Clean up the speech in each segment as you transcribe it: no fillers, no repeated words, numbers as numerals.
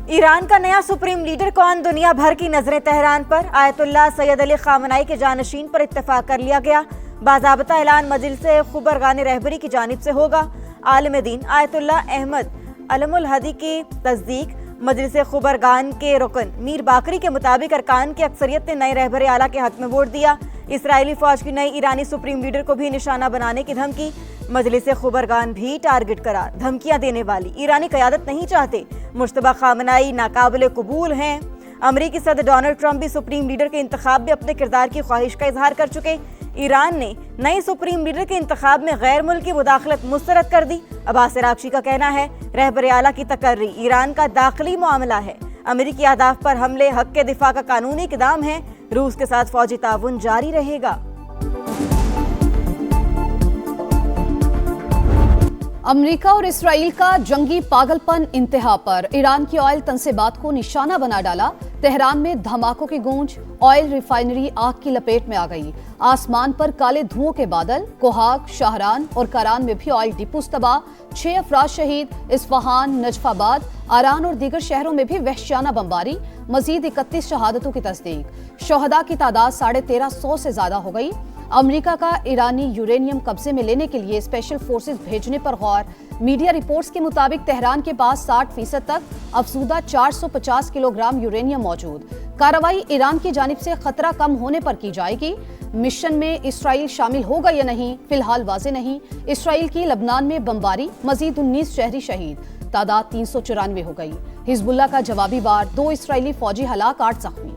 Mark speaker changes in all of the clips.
Speaker 1: Iran का नया supreme leader कौन, दुनिया भर की नजरें तेहरान पर। आयतुल्लाह सैयद अली खामनाई के जानशीन पर इत्तेफाक कर लिया गया। बाज़ाब्ता ऐलान मजलिस खुबरगान रहबरी की जानिब से होगा। आलिम दीन आयतुल्लाह अहमद अलमुल हदी की तस्दीक मजलिस खुबरगान के रुकन मीर बाकरी के मुताबिक अरकान की अक्सरियत ने नए रहबर आला के हक में वोट दिया। इसराइली फौज की नई ईरानी सुप्रीम लीडर को भी निशाना बनाने की धमकी। मजलिस खुबरगान भी टारगेट करार। धमकियां देने वाली ईरानी क़यादत नहीं चाहते। मुश्तबा खामनाई नाकाबिल कबूल हैं। अमरीकी सदर डोनाल्ड ट्रंप भी सुप्रीम लीडर के इंतखाब में अपने किरदार की ख्वाहिश का इजहार कर चुके। ईरान ने नए सुप्रीम लीडर के इंतखाब में गैर मुल्की मुदाखलत मुस्तरद कर दी। अब्बास अरागची का कहना है रहबर आला की तकर्री ईरान का दाखिली मामला है। अमरीकी अहदाफ पर हमले हक के दिफा का कानूनी इक़दाम है। रूस के साथ फौजी ताउन जारी रहेगा।
Speaker 2: अमेरिका और इसराइल का जंगी पागलपन इंतहा पर। ईरान की ऑयल तनसीबात को निशाना बना डाला। तेहरान में धमाकों की गूंज। ऑयल रिफाइनरी आग की लपेट में आ गई। आसमान पर काले धुओं के बादल। कोहाग, शाहरान और करान में भी ऑयल डिपोस तबाह। 6 अफराद शहीद। इस्फहान, नजफाबाद, आरान और दीगर शहरों में भी वहशियाना बमबारी। मजीद 31 शहादतों की तस्दीक। शोहदा की तादाद 1350 से ज्यादा हो गई। अमेरिका का ईरानी यूरेनियम कब्जे में लेने के लिए स्पेशल फोर्सेस भेजने पर गौर। मीडिया रिपोर्ट्स के मुताबिक तेहरान के पास 60% तक अफसूदा 450 किलोग्राम यूरेनियम मौजूद। कार्रवाई ईरान की जानिब से खतरा कम होने पर की जाएगी। मिशन में इसराइल शामिल होगा या नहीं फिलहाल वाज़ेह नहीं। इसराइल की लबनान में बमबारी। मजीद 19 शहरी शहीद। तादाद 394 हो गई। हिजबुल्लाह का जवाबी वार। 2 इसराइली फौजी हलाक, 8 जख्मी।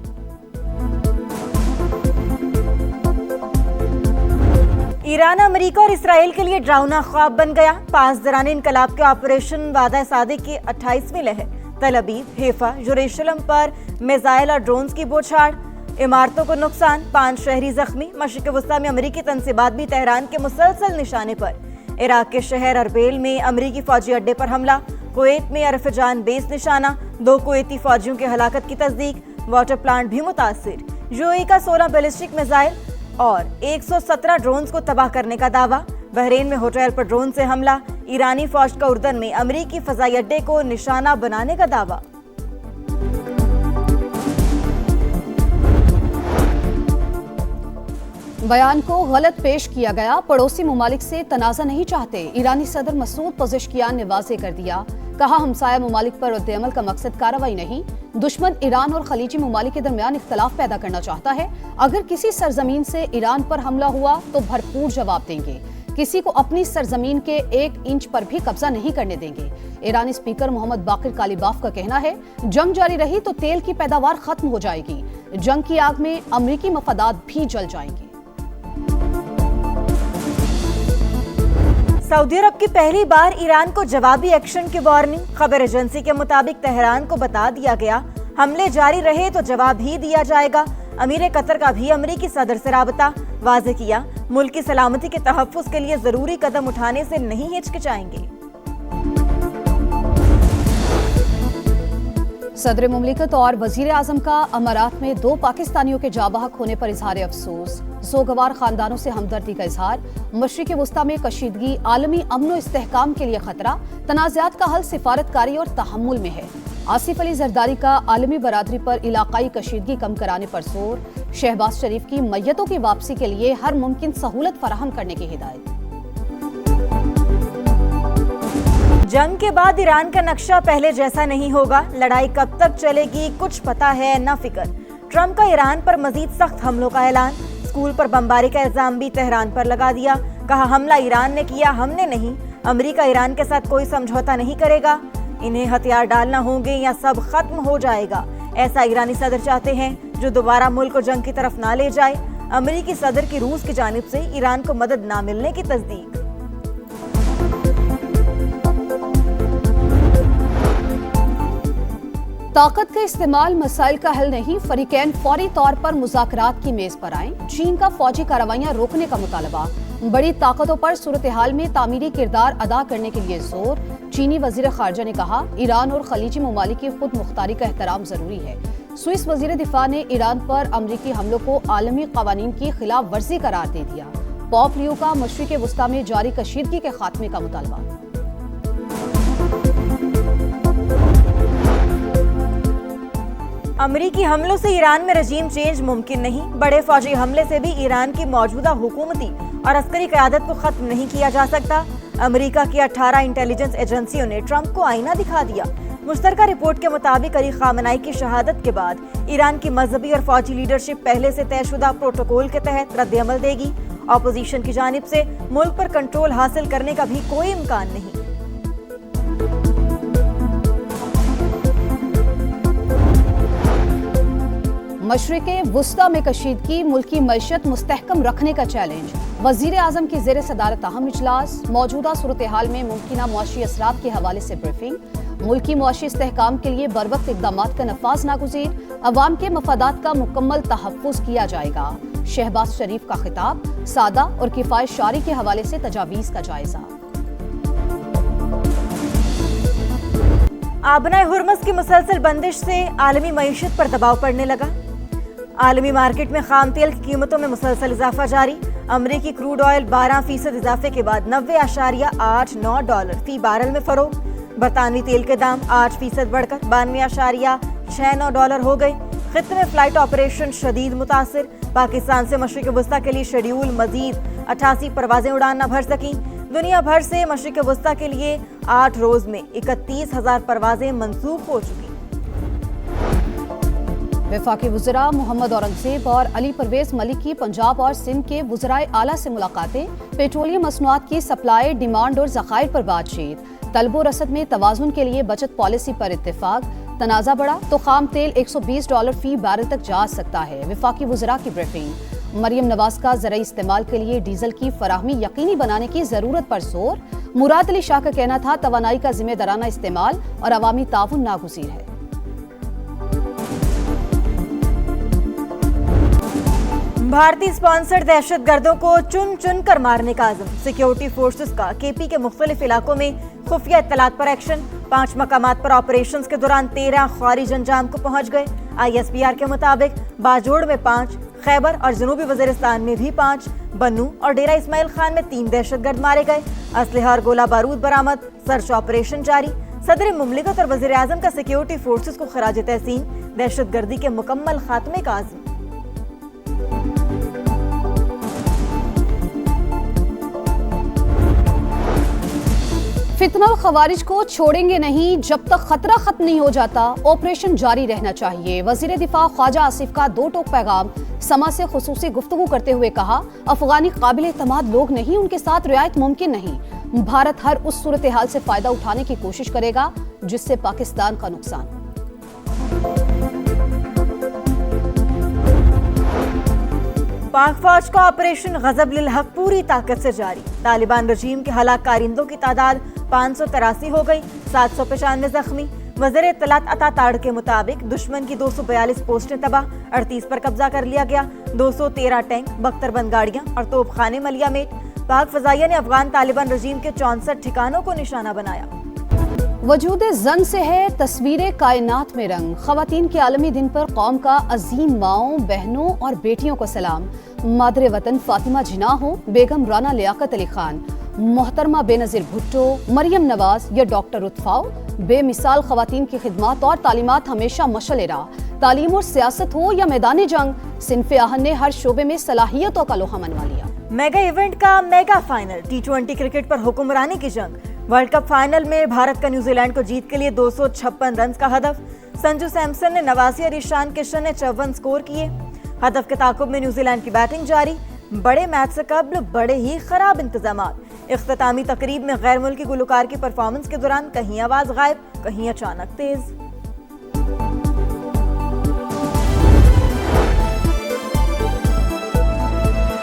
Speaker 1: ईरान अमेरिका और इसराइल के लिए डरावना ख्वाब बन गया। 5 दराने इनकलाब के ऑपरेशन वादा सादे की 28वीं लहर। तल अबीब, हैफा, यरूशलेम पर मिसाइल और ड्रोन्स की बौछार। इमारतों को नुकसान, 5 शहरी जख्मी। मशरिक़ वस्ता में अमरीकी तनसीबात भी तेहरान के मुसलसल निशाने पर। इराक के शहर अरबेल में अमरीकी फौजी अड्डे पर हमला। कुवैत में अरफजान बेस निशाना। 2 कुवैती फौजियों की हलाकत की तस्दीक। वाटर प्लांट भी मुतासिर। यूएई का 16 बैलिस्टिक मिसाइल और 117 ड्रोन्स को तबाह करने का दावा। बहरीन में होटल पर ड्रोन से हमला। ईरानी फौज का उर्दन में अमरीकी फजाई अड्डे को निशाना बनाने का दावा।
Speaker 2: बयान को गलत पेश किया गया। पड़ोसी ममालिक से तनाज़ा नहीं चाहते। ईरानी सदर मसूद पज़ेश्कियान ने वाज़ेह कर दिया। कहा हमसाया ममालिक पर रद्द-ए-अमल का मकसद कार्रवाई नहीं। दुश्मन ईरान और खलीजी ममालिक के दरमियान इख्तलाफ पैदा करना चाहता है। अगर किसी सरजमीन से ईरान पर हमला हुआ तो भरपूर जवाब देंगे। किसी को अपनी सरजमीन के 1 इंच पर भी कब्जा नहीं करने देंगे। ईरानी स्पीकर मोहम्मद बाकिर कालीबाफ का कहना है जंग जारी रही तो तेल की पैदावार खत्म हो जाएगी। जंग की आग में अमरीकी मफादात भी जल जाएंगे।
Speaker 1: सऊदी अरब की पहली बार ईरान को जवाबी एक्शन की वार्निंग। खबर एजेंसी के मुताबिक तेहरान को बता दिया गया हमले जारी रहे तो जवाब ही दिया जाएगा। अमीर कतर का भी अमरीकी सदर से राबता। वाज़ेह किया मुल्क की सलामती के तहफ़्फ़ुज़ के लिए जरूरी कदम उठाने से नहीं हिचकिचाएंगे।
Speaker 2: सदर मुमलिकत और वजीर आजम का अमारात में 2 पाकिस्तानियों के जाबहक होने पर इजहार अफसोस। सोगवार खानदानों से हमदर्दी का इजहार। मशरिक़ वस्ता में कशीदगी आलमी अमन व इस्तेहकाम के लिए खतरा। तनाज़ात का हल सिफारतकारी और तहम्मुल में है। आसिफ अली जरदारी का आलमी बरादरी पर इलाकाई कशीदगी कम कराने पर जोर। शहबाज शरीफ की मैयतों की वापसी के लिए हर मुमकिन सहूलत फराहम करने की हिदायत।
Speaker 1: जंग के बाद ईरान का नक्शा पहले जैसा नहीं होगा। लड़ाई कब तक चलेगी कुछ पता है न फिक्र। ट्रंप का ईरान पर मजीद सख्त हमलों का ऐलान। स्कूल पर बमबारी का इल्जाम भी तेहरान पर लगा दिया। कहा हमला ईरान ने किया, हमने नहीं। अमेरिका ईरान के साथ कोई समझौता नहीं करेगा। इन्हें हथियार डालना होंगे या सब खत्म हो जाएगा। ऐसा ईरानी सदर चाहते हैं जो दोबारा मुल्क को जंग की तरफ ना ले जाए। अमेरिकी सदर की रूस की जानिब से ईरान को मदद ना मिलने की तस्दीक।
Speaker 2: ताकत का इस्तेमाल मसाइल का हल नहीं। फरीकैन फौरी तौर पर मुज़ाकरात की मेज पर आएं। चीन का फौजी कार्रवाइयां रोकने का मुतालबा। बड़ी ताकतों पर सूरत हाल में तामीरी किरदार अदा करने के लिए जोर। चीनी वजीर खारजा ने कहा ईरान और खलीजी ममालिक की खुद मुख्तारी का एहतराम जरूरी है। स्विस वजीर दिफा ने ईरान पर अमरीकी हमलों को आलमी कवानीन की खिलाफ वर्जी करार दे दिया। पॉप लियो का मशरिक़ वस्ता में जारी कशीदगी के खात्मे का मुतालबा।
Speaker 1: امریکی حملوں سے ایران میں رجیم چینج ممکن نہیں، بڑے فوجی حملے سے بھی ایران کی موجودہ حکومتی اور عسکری قیادت کو ختم نہیں کیا جا سکتا۔ امریکہ کی 18 انٹیلیجنس ایجنسیوں نے ٹرمپ کو آئینہ دکھا دیا۔ مشترکہ رپورٹ کے مطابق علی خامنائی کی شہادت کے بعد ایران کی مذہبی اور فوجی لیڈرشپ پہلے سے طے شدہ پروٹوکول کے تحت رد عمل دے گی۔ اپوزیشن کی جانب سے ملک پر کنٹرول حاصل کرنے کا بھی کوئی امکان نہیں۔
Speaker 2: مشرق وسطی میں کشیدگی، ملکی معیشت مستحکم رکھنے کا چیلنج۔ وزیر اعظم کی زیر صدارت اہم اجلاس، موجودہ صورتحال میں ممکنہ معاشی اثرات کے حوالے سے بریفنگ۔ ملکی معاشی استحکام کے لیے بروقت اقدامات کا نفاذ ناگزیر، عوام کے مفادات کا مکمل تحفظ کیا جائے گا۔ شہباز شریف کا خطاب، سادہ اور کفایت شعاری کے حوالے سے تجاویز کا جائزہ۔
Speaker 1: آبنائے ہرمز کی مسلسل بندش سے عالمی معیشت پر دباؤ پڑنے لگا۔ عالمی مارکیٹ میں خام تیل کی قیمتوں میں مسلسل اضافہ جاری۔ امریکی کروڈ آئل 12% اضافے کے بعد $90.89 فی بارل میں فروخت۔ برطانوی تیل کے دام 8% بڑھ کر $92.69 ہو گئے۔ خطے میں فلائٹ آپریشن شدید متاثر۔ پاکستان سے مشرق وسطی کے لیے شیڈیول مزید 88 پروازیں اڑان نہ بھر سکیں۔ دنیا بھر سے مشرق وسطی کے لیے 8 روز میں 31,000 پروازیں منسوخ ہو چکی۔
Speaker 2: وفاقی وزراء محمد اورنگزیب اور علی پرویز ملک کی پنجاب اور سندھ کے وزرائے اعلیٰ سے ملاقاتیں۔ پیٹرولیم مصنوعات کی سپلائی، ڈیمانڈ اور ذخائر پر بات چیت۔ طلب و رسد میں توازن کے لیے بچت پالیسی پر اتفاق۔ تنازع بڑھا تو خام تیل $120 فی بیرل تک جا سکتا ہے۔ وفاقی وزراء کی بریفنگ۔ مریم نواز کا زرعی استعمال کے لیے ڈیزل کی فراہمی یقینی بنانے کی ضرورت پر زور۔ مراد علی شاہ کا کہنا تھا توانائی کا ذمہ دارانہ استعمال اور عوامی تعاون ناگزیر ہے۔
Speaker 1: بھارتی اسپانسرڈ دہشت گردوں کو چن چن کر مارنے کا عزم۔ سیکیورٹی فورسز کا کے پی کے مختلف علاقوں میں خفیہ اطلاعات پر ایکشن۔ 5 مقامات پر آپریشنز کے دوران 13 خوارج انجام کو پہنچ گئے۔ ISPR کے مطابق باجوڑ میں 5، خیبر اور جنوبی وزیرستان میں بھی 5، بنو اور ڈیرہ اسماعیل خان میں 3 دہشت گرد مارے گئے۔ اسلحہ اور گولہ بارود برآمد، سرچ آپریشن جاری۔ صدر مملکت اور وزیر اعظم کا سیکیورٹی فورسز کو خراج تحسین۔ دہشت گردی کے مکمل خاتمے کا عزم۔
Speaker 2: فتنہ الخوارج کو چھوڑیں گے نہیں جب تک خطرہ ختم نہیں ہو جاتا، آپریشن جاری رہنا چاہیے۔ وزیر دفاع خواجہ آصف کا 2 ٹوک پیغام۔ سما سے خصوصی گفتگو کرتے ہوئے کہا، افغانی قابل اعتماد لوگ نہیں، ان کے ساتھ رعایت ممکن نہیں۔ بھارت ہر اس صورتحال سے فائدہ اٹھانے کی کوشش کرے گا جس سے پاکستان کا نقصان۔
Speaker 1: پاک فوج کا آپریشن غضب للحق پوری طاقت سے جاری۔ طالبان رجیم کے ہلاک کارندوں کی تعداد 583 ہو گئی، 795 زخمی۔ وزیر اطلاعات عطا تاڑ کے مطابق دشمن کی 242 پوسٹیں تباہ، 38 پر قبضہ کر لیا گیا۔ 213 ٹینک، بختر بند گاڑیاں اور توپ خانے ملیا میٹ۔ پاک فضائیہ نے افغان طالبان رجیم کے 64 ٹھکانوں کو نشانہ بنایا۔
Speaker 2: وجود زن سے ہے تصویر کائنات میں رنگ۔ خواتین کے عالمی دن پر قوم کا عظیم ماؤں، بہنوں اور بیٹیوں کو سلام۔ مادر وطن فاطمہ جناح ہوں، بیگم رانا لیاقت علی خان، محترمہ بے نظیر بھٹو، مریم نواز یا ڈاکٹر رتفاؤ، بے مثال خواتین کی خدمات اور تعلیمات ہمیشہ مشعل راہ۔ تعلیم اور سیاست ہو یا میدان جنگ، صنف آہن نے ہر شعبے میں صلاحیتوں کا لوہا منوا لیا۔
Speaker 1: میگا ایونٹ کا میگا فائنل، T20 کرکٹ پر حکمرانی کی جنگ۔ ورلڈ کپ فائنل میں بھارت کا نیوزی لینڈ کو جیت کے لیے 256 رنز کا ہدف۔ سنجو سیمسن نے 89 اور ایشان کشن نے 54 سکور کیے۔ ہدف کے تعاقب میں نیوزی لینڈ کی بیٹنگ جاری۔ بڑے میچ سے قبل بڑے ہی خراب انتظامات۔ اختتامی تقریب میں غیر ملکی گلوکار کی پرفارمنس کے دوران کہیں آواز غائب، کہیں اچانک تیز۔